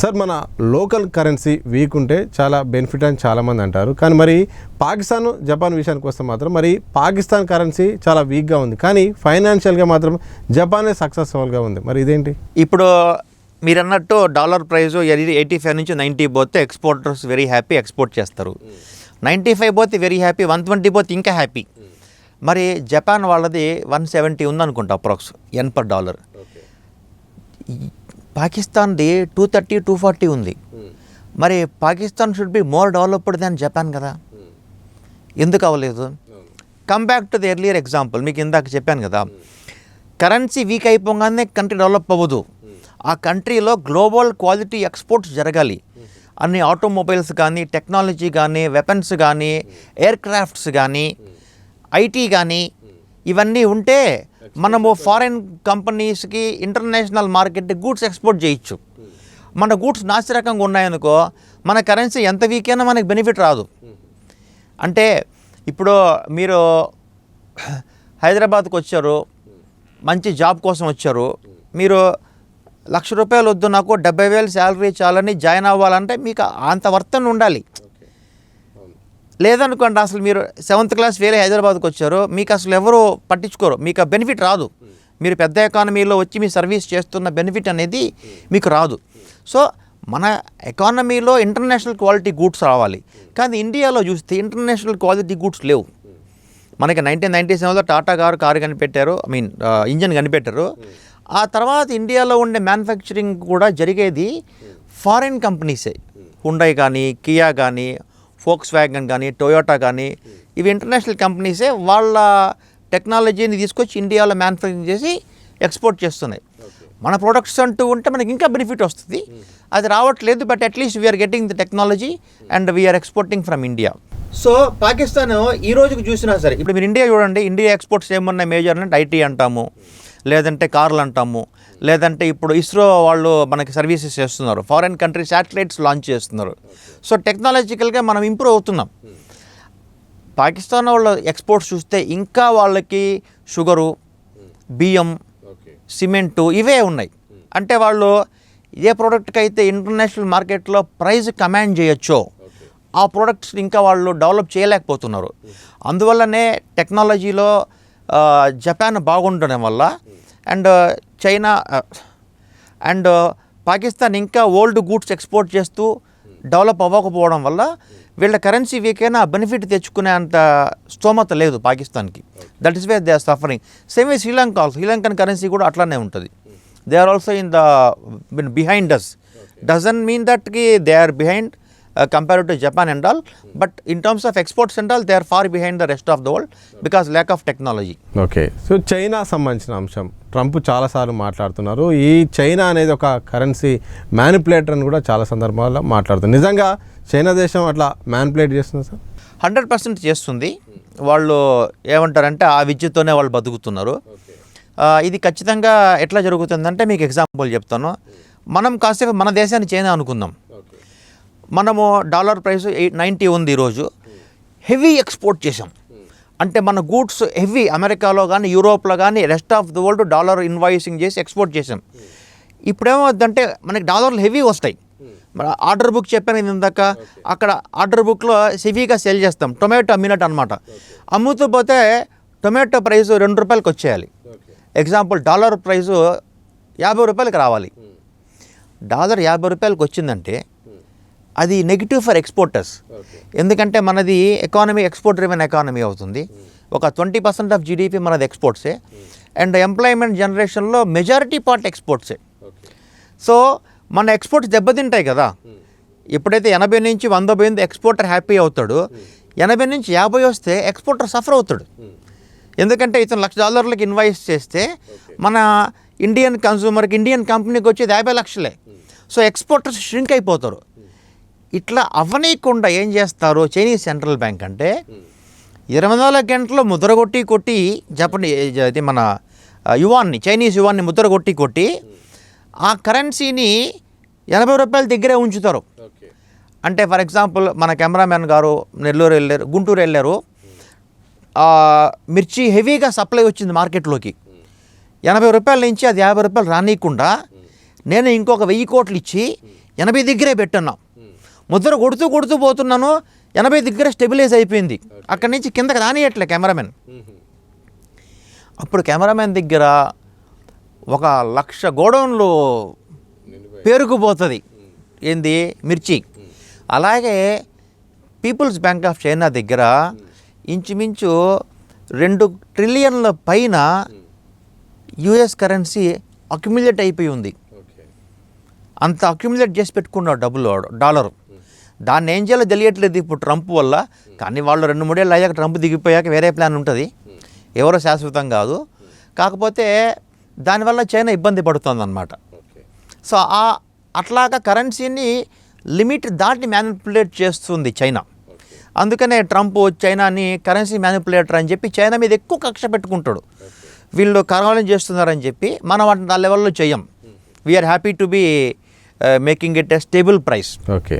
Sir, మన local currency week ఉంటే చాలా బెనిఫిట్ అని చాలామంది అంటారు. కానీ మరి పాకిస్తాన్, జపాన్ విషయానికి వస్తే మాత్రం మరి పాకిస్తాన్ కరెన్సీ చాలా వీక్గా ఉంది, కానీ ఫైనాన్షియల్గా మాత్రం జపానే సక్సెస్ఫుల్గా ఉంది. మరి ఇదేంటి? ఇప్పుడు మీరు అన్నట్టు డాలర్ ప్రైస్ 85 నుంచి 90 పోతే ఎక్స్పోర్టర్స్ వెరీ హ్యాపీ, ఎక్స్పోర్ట్ చేస్తారు. 95 పోతే వెరీ హ్యాపీ, 120 పోతే ఇంకా హ్యాపీ. మరి జపాన్ వాళ్ళది 170 ఉందనుకుంటా అప్రాక్స్ ఎన్ పర్ డాలర్. పాకిస్తాన్ది 230, 240 ఉంది. మరి Pakistan should be more developed than Japan కదా, ఎందుకు అవ్వలేదు? Come back to the earlier example, మీకు ఇందాక చెప్పాను కదా, కరెన్సీ వీక్ అయిపోగానే కంట్రీ డెవలప్ అవ్వదు. ఆ కంట్రీలో గ్లోబల్ క్వాలిటీ ఎక్స్పోర్ట్స్ జరగాలి. అన్ని ఆటోమొబైల్స్ కానీ, టెక్నాలజీ కానీ, వెపన్స్ కానీ, ఎయిర్ క్రాఫ్ట్స్ కానీ, ఐటీ కానీ, ఇవన్నీ ఉంటే మనము ఫారెన్ కంపెనీస్కి ఇంటర్నేషనల్ మార్కెట్ గూడ్స్ ఎక్స్పోర్ట్ చేయొచ్చు. మన గూడ్స్ నాసిరకంగా ఉన్నాయనుకో, మన కరెన్సీ ఎంత వీక్ అయినా మనకి బెనిఫిట్ రాదు. అంటే ఇప్పుడు మీరు హైదరాబాద్కి వచ్చారు, మంచి జాబ్ కోసం వచ్చారు, మీరు ₹1,00,000 వద్దు, నాకు 70,000 శాలరీ చాలని జాయిన్ అవ్వాలంటే మీకు అంత వర్తన ఉండాలి. లేదనుకోండి, అసలు మీరు 7th క్లాస్ వేరే హైదరాబాద్కి వచ్చారు, మీకు అసలు ఎవరు పట్టించుకోరు, మీకు ఆ బెనిఫిట్ రాదు. మీరు పెద్ద ఎకానమీలో వచ్చి మీ సర్వీస్ చేస్తున్న బెనిఫిట్ అనేది మీకు రాదు. సో మన ఎకానమీలో ఇంటర్నేషనల్ క్వాలిటీ గూడ్స్ రావాలి. కానీ ఇండియాలో చూస్తే ఇంటర్నేషనల్ క్వాలిటీ గూడ్స్ లేవు. మనకి 1997లో టాటా గారు కారు కనిపెట్టారు, ఇంజన్ కనిపెట్టారు. ఆ తర్వాత ఇండియాలో ఉండే మ్యానుఫ్యాక్చరింగ్ కూడా జరిగేది ఫారిన్ కంపెనీసే. హుండై కానీ, కియా కానీ, ఫోక్స్ వ్యాగన్ కానీ, టొయోటా కానీ, ఇవి ఇంటర్నేషనల్ కంపెనీసే వాళ్ళ టెక్నాలజీని తీసుకొచ్చి ఇండియాలో మ్యానుఫ్యాక్చరింగ్ చేసి ఎక్స్పోర్ట్ చేస్తున్నాయి. మన ప్రొడక్ట్స్ అంటూ ఉంటే మనకి ఇంకా బెనిఫిట్ వస్తుంది. అది రావట్లేదు, but at least we are getting the technology and we are exporting from India. So Pakistan ఈ రోజుకి చూసినా సరే, ఇప్పుడు మీరు ఇండియా చూడండి, ఇండియా ఎక్స్పోర్ట్స్ ఏమన్నాయి మేజర్ అంటే ఐటీ అంటాము, లేదంటే కార్లు అంటాము, లేదంటే ఇప్పుడు ఇస్రో వాళ్ళు మనకి సర్వీసెస్ చేస్తున్నారు, ఫారెన్ కంట్రీ శాటిలైట్స్ లాంచ్ చేస్తున్నారు. సో టెక్నాలజికల్గా మనం ఇంప్రూవ్ అవుతున్నాం. పాకిస్తాన్ వాళ్ళ ఎక్స్పోర్ట్స్ చూస్తే ఇంకా వాళ్ళకి షుగరు, బియ్యం, సిమెంటు ఇవే ఉన్నాయి. అంటే వాళ్ళు ఏ ప్రోడక్ట్కి అయితే ఇంటర్నేషనల్ మార్కెట్లో ప్రైస్ కమాండ్ చేయొచ్చో ఆ ప్రోడక్ట్స్ ఇంకా వాళ్ళు డెవలప్ చేయలేకపోతున్నారు. అందువల్లనే టెక్నాలజీలో జపాన్ బాగుండడం వల్ల అండ్ చైనా అండ్ పాకిస్తాన్ ఇంకా ఓల్డ్ గూడ్స్ ఎక్స్పోర్ట్ చేస్తూ డెవలప్ అవ్వకపోవడం వల్ల వీళ్ళ కరెన్సీ వీకైనా బెనిఫిట్ తెచ్చుకునే అంత స్తోమత లేదు పాకిస్తాన్కి. That is way they are suffering. Same way Sri Lankan currency కూడా అట్లానే ఉంటుంది. They are also in the behind us. Doesn't mean that కి they are behind compared to Japan and all, but in terms of exports and all, they are far behind the rest of the world because lack of technology. Okay, so China సంబంధించిన అంశం Trump చాలాసార్లు మాట్లాడుతున్నారు. ఈ China అనేది ఒక currency manipulator అని కూడా చాలా సందర్భాల్లో మాట్లాడుతున్నారు. నిజంగా చైనా దేశం అట్లా మ్యానిపులేట్ చేస్తుంది సార్? 100% చేస్తుంది. వాళ్ళు ఏమంటారంటే ఆ విద్యతోనే వాళ్ళు బతుకుతున్నారు. ఇది ఖచ్చితంగా ఎట్లా జరుగుతుందంటే మీకు ఎగ్జాంపుల్ చెప్తాను. మనం కాసేపు మన దేశాన్ని చైనా అనుకుందాం. మనము డాలర్ ప్రైస్ 90 ఉంది ఈరోజు. హెవీ ఎక్స్పోర్ట్ చేసాం అంటే మన గూడ్స్ హెవీ అమెరికాలో కానీ, యూరోప్లో కానీ, rest of the world dollar invoicing చేసి ఎక్స్పోర్ట్ చేసాం. ఇప్పుడేమవుతుందంటే మనకి డాలర్లు హెవీ వస్తాయి. ఆర్డర్ బుక్ చెప్పాను ఇందాక, అక్కడ ఆర్డర్ బుక్లో హెవీగా సేల్ చేస్తాం. టొమాటో అమ్మినట్టు అనమాట. అమ్ముతూ పోతే టొమాటో ప్రైస్ ₹2 వచ్చేయాలి. ఎగ్జాంపుల్, డాలర్ ప్రైసు ₹50 రావాలి. డాలర్ ₹50 వచ్చిందంటే అది నెగిటివ్ ఫర్ ఎక్స్పోర్టర్స్. ఎందుకంటే మనది ఎకానమీ ఎక్స్పోర్ట్ డ్రివెన్ ఎకానమీ అవుతుంది. ఒక 20% ఆఫ్ జీడిపి మనది ఎక్స్పోర్ట్సే. అండ్ ఎంప్లాయ్మెంట్ జనరేషన్లో మెజారిటీ పార్ట్ ఎక్స్పోర్ట్సే. సో మన ఎక్స్పోర్ట్స్ దెబ్బతింటాయి కదా. ఎప్పుడైతే 80 నుంచి 100 పోయింది ఎక్స్పోర్టర్ హ్యాపీ అవుతాడు, 80 నుంచి 50 వస్తే ఎక్స్పోర్టర్ సఫర్ అవుతాడు. ఎందుకంటే ఇతను $1,00,000 ఇన్వాయిస్ చేస్తే మన ఇండియన్ కన్సూమర్కి, ఇండియన్ కంపెనీకి వచ్చేది 50 లక్షలే. సో ఎక్స్పోర్టర్స్ ష్రింక్ అయిపోతారు. ఇట్లా అవ్వనీయకుండా ఏం చేస్తారు చైనీస్ సెంట్రల్ బ్యాంక్ అంటే 24 గంటలు ముద్రగొట్టి ఇది మన చైనీస్ యువాన్ని ముద్రగొట్టి ఆ కరెన్సీని ₹80 దగ్గరే ఉంచుతారు. అంటే ఫర్ ఎగ్జాంపుల్ మన కెమెరామెన్ గారు నెల్లూరు వెళ్ళారు, గుంటూరు వెళ్ళారు, మిర్చి హెవీగా సప్లై వచ్చింది మార్కెట్లోకి. ₹80 నుంచి అది ₹50 రానీయకుండా నేను ఇంకొక 1000 కోట్లు ఇచ్చి 80 దగ్గరే పెట్టున్నాం. ముద్ర కొడుతూ పోతున్నాను, 80 దగ్గర స్టెబిలైజ్ అయిపోయింది. అక్కడి నుంచి కిందకి రానియట్లే కెమెరామెన్. అప్పుడు కెమెరామెన్ దగ్గర 1,00,000 గోడౌన్లు పేరుకుపోతుంది. ఏంది? మిర్చి. అలాగే పీపుల్స్ బ్యాంక్ ఆఫ్ చైనా దగ్గర ఇంచుమించు 2 ట్రిలియన్ల పైన యుఎస్ కరెన్సీ అక్యుములేట్ అయిపోయి ఉంది. అంత అక్యుములేట్ చేసి పెట్టుకున్నాడు డాలరు. దాన్ని ఏం చేయాలో తెలియట్లేదు ఇప్పుడు ట్రంప్ వల్ల. కానీ వాళ్ళు 2-3 ఏళ్ళు అయ్యాక ట్రంప్ దిగిపోయాక వేరే ప్లాన్ ఉంటుంది, ఎవరో శాశ్వతం కాదు. కాకపోతే దానివల్ల చైనా ఇబ్బంది పడుతుంది అన్నమాట. సో అట్లాగా కరెన్సీని లిమిట్ దాటి మ్యానిపులేట్ చేస్తుంది చైనా. అందుకనే ట్రంప్ చైనాని కరెన్సీ మ్యానిపులేటర్ అని చెప్పి చైనా మీద ఎక్కువ కక్ష పెట్టుకుంటాడు. వీళ్ళు కరవాలని చేస్తున్నారని చెప్పి మనం వాటిని ఆ లెవెల్లో చేయం. We are happy to be making it a stable price. Okay.